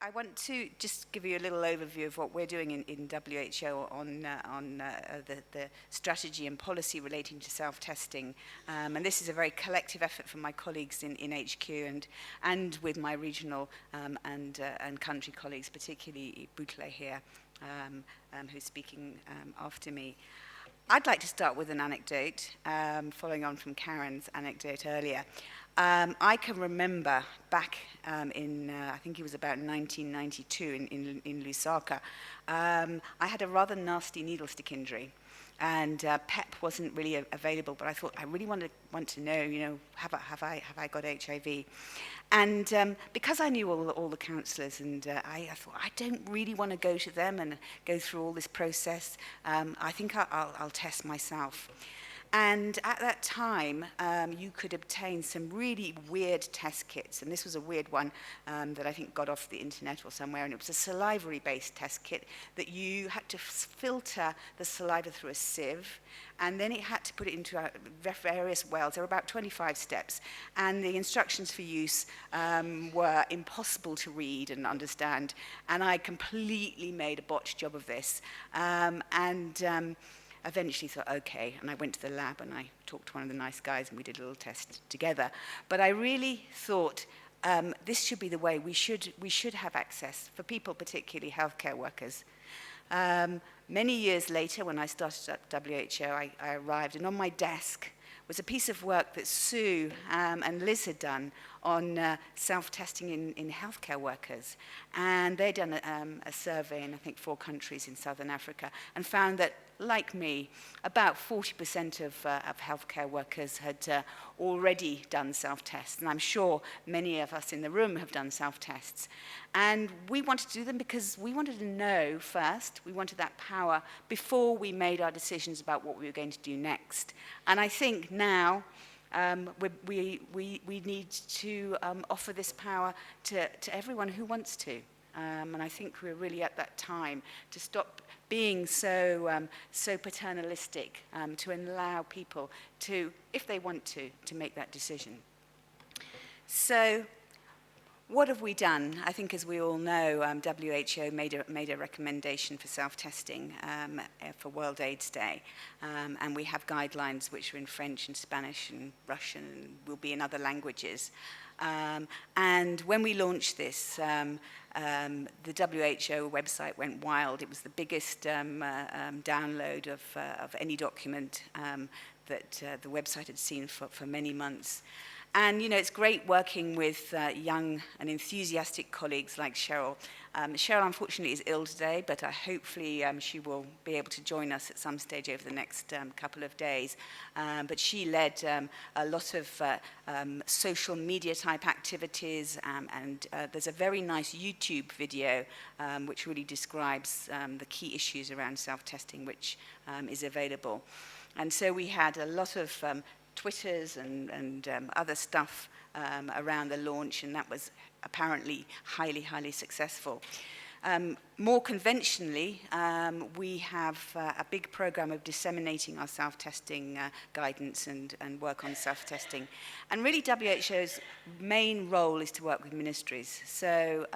I want to just give you a little overview of what we're doing in WHO on the strategy and policy relating to self-testing. And this is a very collective effort from my colleagues in HQ and with my regional and country colleagues, particularly Baggaley here, who's speaking after me. I'd like to start with an anecdote, following on from Karen's anecdote earlier. I can remember back in, I think it was about 1992 in Lusaka, I had a rather nasty needle stick injury. And PEP wasn't really available, but I thought I really want to know, have I got HIV? And because I knew all the counsellors, and I thought I don't really want to go to them and go through all this process. I think I'll test myself. And at that time, you could obtain some really weird test kits. And this was a weird one that I think got off the internet or somewhere. And it was a salivary-based test kit that you had to filter the saliva through a sieve. And then it had to put it into various wells. There were about 25 steps. And the instructions for use were impossible to read and understand. And I completely made a botched job of this. Eventually thought, okay, and I went to the lab and I talked to one of the nice guys and we did a little test together. But I really thought this should be the way we should have access for people, particularly healthcare workers. Many years later, when I started at WHO, I arrived, and on my desk was a piece of work that Sue and Liz had done on self-testing in healthcare workers. And they'd done a survey in, I think, 4 countries in Southern Africa, and found that, like me, about 40% of healthcare workers had already done self-tests. And I'm sure many of us in the room have done self-tests. And we wanted to do them because we wanted to know first, we wanted that power before we made our decisions about what we were going to do next. And I think now we need to offer this power to everyone who wants to. And I think we're really at that time to stop being so paternalistic, to allow people to, if they want to make that decision. So what have we done? I think, as we all know, WHO made a recommendation for self-testing for World AIDS Day. And we have guidelines which are in French and Spanish and Russian and will be in other languages. And when we launched this, the WHO website went wild. It was the biggest download of any document that the website had seen for many months. And, it's great working with young and enthusiastic colleagues like Cheryl. Cheryl, unfortunately, is ill today, but hopefully she will be able to join us at some stage over the next couple of days. But she led a lot of social media type activities, and there's a very nice YouTube video which really describes the key issues around self-testing, which is available. And so we had a lot of Twitters and other stuff around the launch, and that was apparently highly successful. More conventionally, we have a big program of disseminating our self-testing guidance and work on self-testing. And really, WHO's main role is to work with ministries. So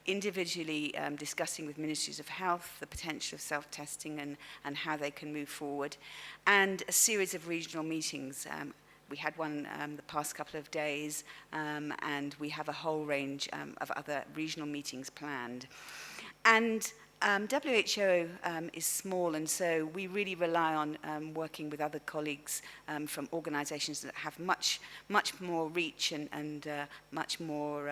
individually discussing with ministries of health the potential of self-testing and how they can move forward. And a series of regional meetings. We had one the past couple of days, and we have a whole range of other regional meetings planned. And WHO is small, and so we really rely on working with other colleagues from organizations that have much more reach and much more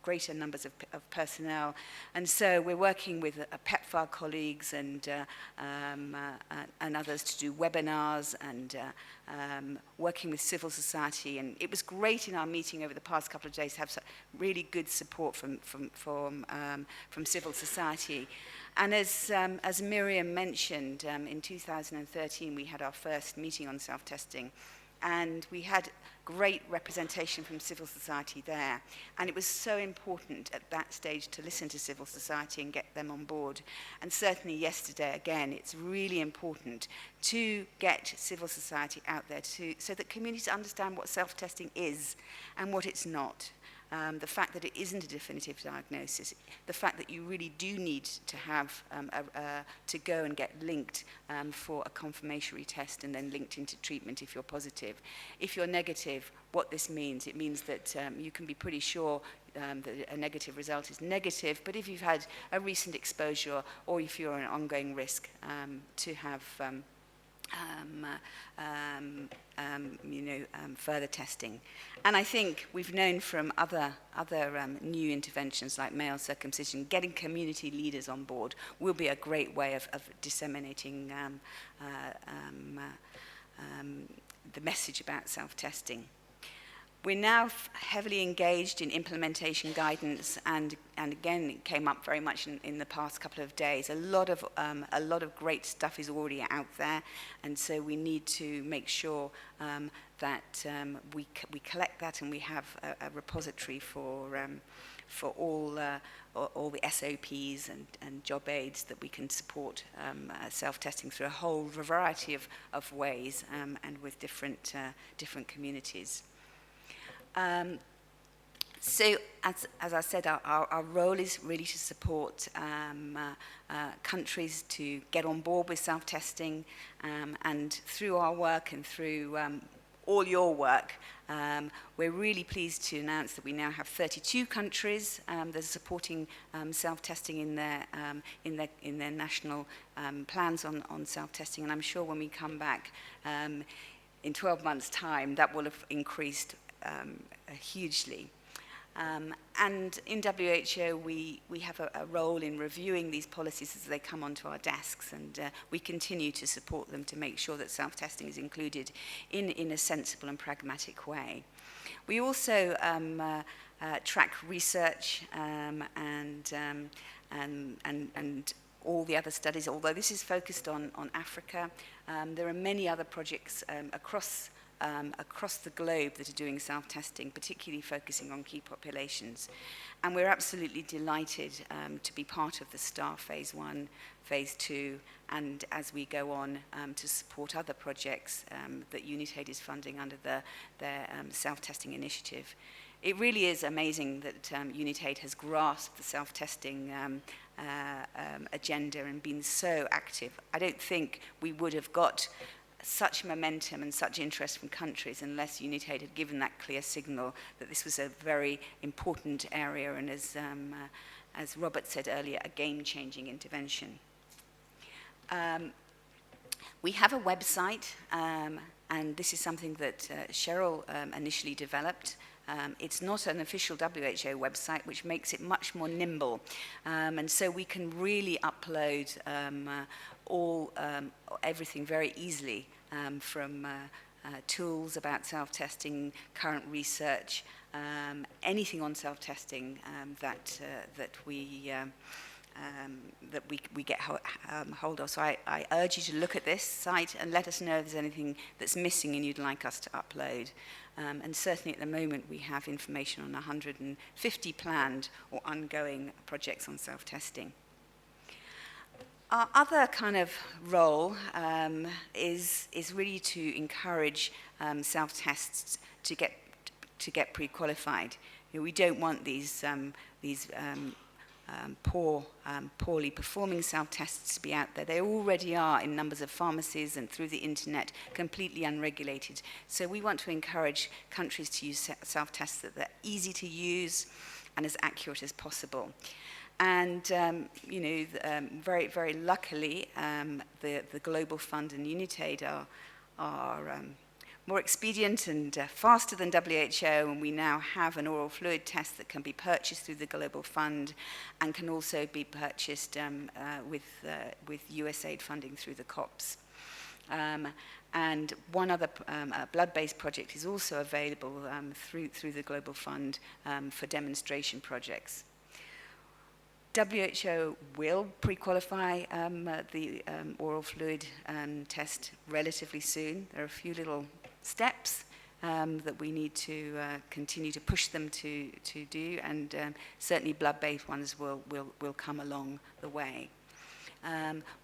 greater numbers of personnel. And so we're working with PEPFAR colleagues and others to do webinars and working with civil society. And it was great in our meeting over the past couple of days to have really good support from civil society. And as Miriam mentioned, in 2013 we had our first meeting on self-testing, and we had great representation from civil society there. And it was so important at that stage to listen to civil society and get them on board. And certainly yesterday, again, it's really important to get civil society out there so that communities understand what self-testing is and what it's not. the fact that it isn't a definitive diagnosis, the fact that you really do need to have to go and get linked for a confirmatory test and then linked into treatment if you're positive. If you're negative, what this means, it means that you can be pretty sure that a negative result is negative, but if you've had a recent exposure or if you're an ongoing risk to have further testing. And I think we've known from other new interventions like male circumcision, getting community leaders on board will be a great way of disseminating the message about self-testing. We're now heavily engaged in implementation guidance, and again, it came up very much in the past couple of days. A lot of great stuff is already out there, and so we need to make sure that we collect that and we have a repository for all the SOPs and job aids that we can support self-testing through a whole variety of ways and with different communities. So, as I said, our role is really to support countries to get on board with self-testing, and through our work and through all your work, we're really pleased to announce that we now have 32 countries that are supporting self-testing in their national plans on self-testing, and I'm sure when we come back in 12 months' time, that will have increased hugely. And in WHO, we have a role in reviewing these policies as they come onto our desks, and we continue to support them to make sure that self-testing is included in a sensible and pragmatic way. We also track research and all the other studies. Although this is focused on Africa, there are many other projects across the globe that are doing self-testing, particularly focusing on key populations. And we're absolutely delighted to be part of the STAR Phase 1, Phase 2, and as we go on to support other projects that UNITAID is funding under their self-testing initiative. It really is amazing that UNITAID has grasped the self-testing agenda and been so active. I don't think we would have got such momentum and such interest from countries unless UNITAID had given that clear signal that this was a very important area and, as Robert said earlier, a game-changing intervention. We have a website, and this is something that Cheryl initially developed. It's not an official WHO website, which makes it much more nimble. And so we can really upload everything very easily, from tools about self-testing, current research, anything on self-testing that we get hold of. So I urge you to look at this site and let us know if there's anything that's missing and you'd like us to upload. And certainly at the moment we have information on 150 planned or ongoing projects on self-testing. Our other kind of role is really to encourage self-tests to get pre-qualified. You know, we don't want these poorly performing self-tests to be out there. They already are in numbers of pharmacies and through the internet, completely unregulated. So we want to encourage countries to use self-tests that are easy to use and as accurate as possible. And very, very luckily, the Global Fund and UNITAID are more expedient and faster than WHO, and we now have an oral fluid test that can be purchased through the Global Fund and can also be purchased with USAID funding through the COPS. And one other blood-based project is also available through the Global Fund for demonstration projects. WHO will pre-qualify the oral fluid test relatively soon. There are a few little steps that we need to continue to push them to do, and certainly blood-based ones will come along the way.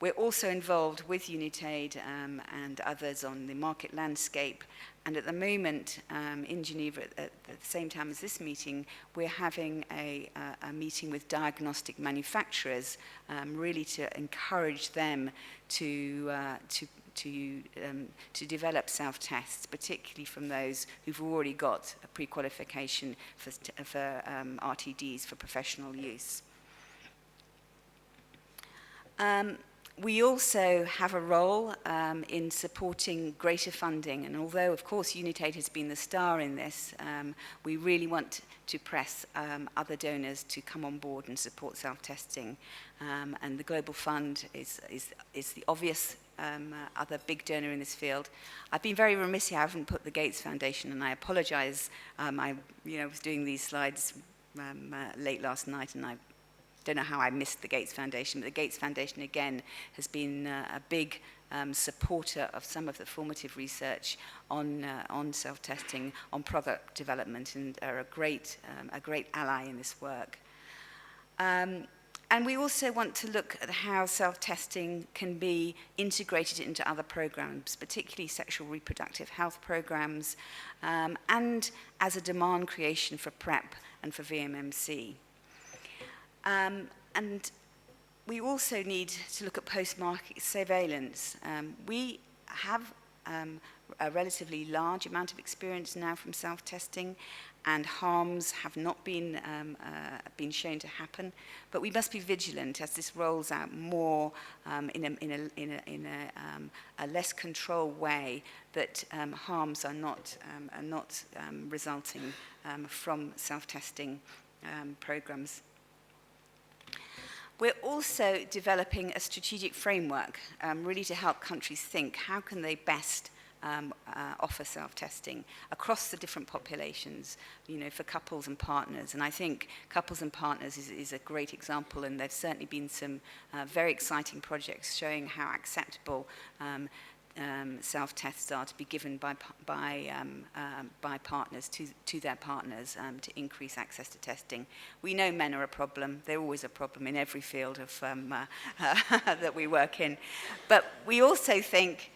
We're also involved with UNITAID and others on the market landscape. And at the moment, in Geneva, at the same time as this meeting, we're having a meeting with diagnostic manufacturers, really to encourage them to develop self-tests, particularly from those who've already got a pre-qualification for RTDs for professional use. We also have a role in supporting greater funding, and although, of course, UNITAID has been the star in this, we really want to press other donors to come on board and support self-testing. And the Global Fund is the obvious other big donor in this field. I've been very remiss here. I haven't put the Gates Foundation, and I apologize. I was doing these slides late last night, and I don't know how I missed the Gates Foundation, but the Gates Foundation, again, has been a big supporter of some of the formative research on self-testing, on product development, and are a great ally in this work. And we also want to look at how self-testing can be integrated into other programs, particularly sexual reproductive health programs, and as a demand creation for PrEP and for VMMC. And we also need to look at post-market surveillance. We have a relatively large amount of experience now from self-testing, and harms have not been shown to happen. But we must be vigilant as this rolls out more in a less controlled way, that harms are not resulting from self-testing programs. We're also developing a strategic framework, really to help countries think how can they best offer self-testing across the different populations, for couples and partners. And I think couples and partners is a great example, and there's certainly been some very exciting projects showing how acceptable self-tests are to be given by partners to their partners to increase access to testing. We know men are a problem. They're always a problem in every field of that we work in. But we also think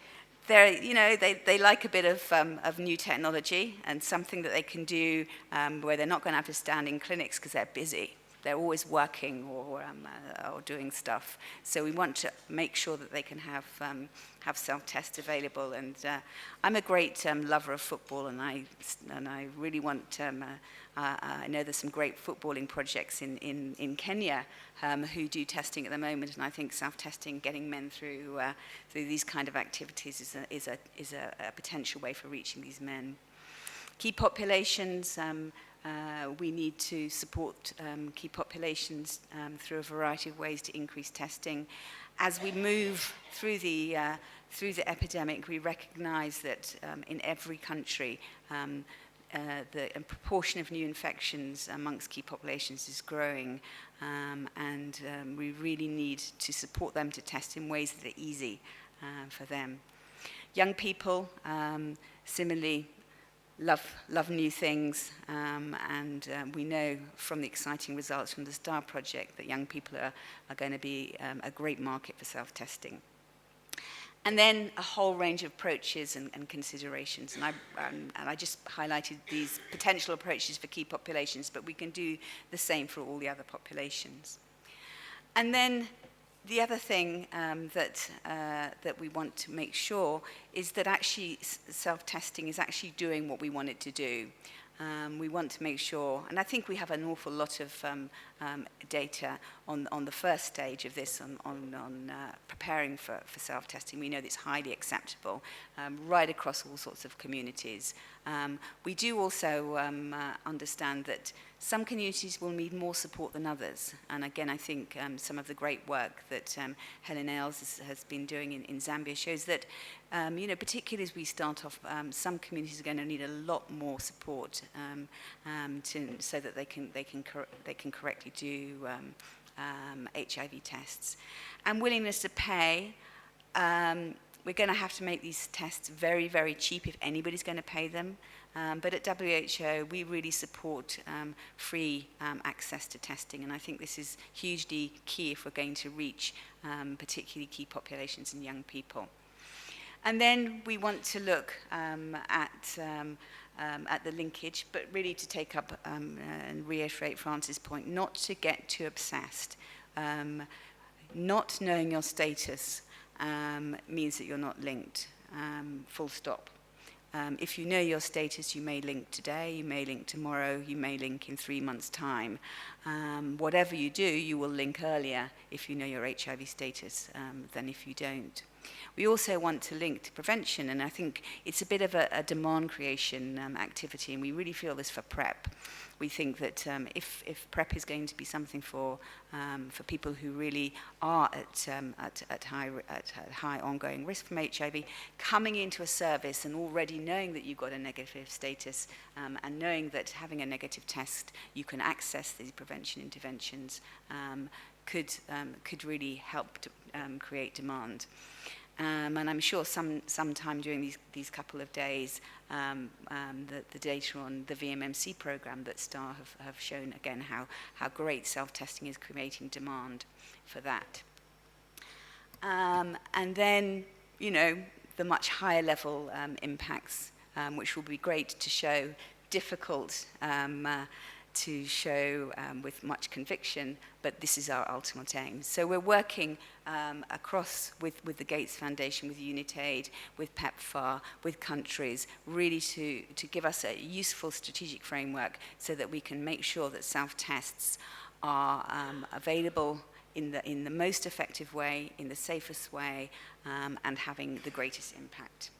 they like a bit of new technology and something that they can do where they're not going to have to stand in clinics because they're busy. They're always working or doing stuff. So we want to make sure that they can have self-tests available. And I'm a great lover of football, and I really want. I know there's some great footballing projects in Kenya who do testing at the moment, and I think self-testing, getting men through these kind of activities, is a potential way for reaching these men. Key populations. We need to support key populations through a variety of ways to increase testing. As we move through the epidemic, we recognize that in every country, the proportion of new infections amongst key populations is growing, and we really need to support them to test in ways that are easy for them. Young people, similarly, love new things, and we know from the exciting results from the STAR project that young people are going to be a great market for self-testing. And then a whole range of approaches and considerations. And I just highlighted these potential approaches for key populations, but we can do the same for all the other populations. And then the other thing that we want to make sure is that actually self-testing is actually doing what we want it to do. We want to make sure, and I think we have an awful lot of data on the first stage of this, on preparing for self-testing. We know that it's highly acceptable right across all sorts of communities. We do also understand that some communities will need more support than others. And again, I think some of the great work that Helen Ailes has been doing in Zambia shows that, particularly as we start off, some communities are going to need a lot more support so that they can correctly do HIV tests. And willingness to pay. We're going to have to make these tests very, very cheap if anybody's going to pay them. But at WHO, we really support free access to testing, and I think this is hugely key if we're going to reach particularly key populations and young people. And then we want to look at the linkage, but really to take up and reiterate France's point, not to get too obsessed. Not knowing your status means that you're not linked, full stop. If you know your status, you may link today, you may link tomorrow, you may link in 3 months' time. Whatever you do, you will link earlier if you know your HIV status than if you don't. We also want to link to prevention, and I think it's a bit of a demand creation activity, and we really feel this for PrEP. We think that if PrEP is going to be something for people who really are at high ongoing risk from HIV, coming into a service and already knowing that you've got a negative status and knowing that having a negative test, you can access these prevention interventions could really help to create demand. And I'm sure sometime during these couple of days, the data on the VMMC program that STAR have shown again how great self-testing is creating demand for that. And then, you know, the much higher level impacts, which will be great to show, difficult to show with much conviction, but this is our ultimate aim. So we're working across with the Gates Foundation, with UNITAID, with PEPFAR, with countries, really to give us a useful strategic framework so that we can make sure that self-tests are available in the most effective way, in the safest way, and having the greatest impact.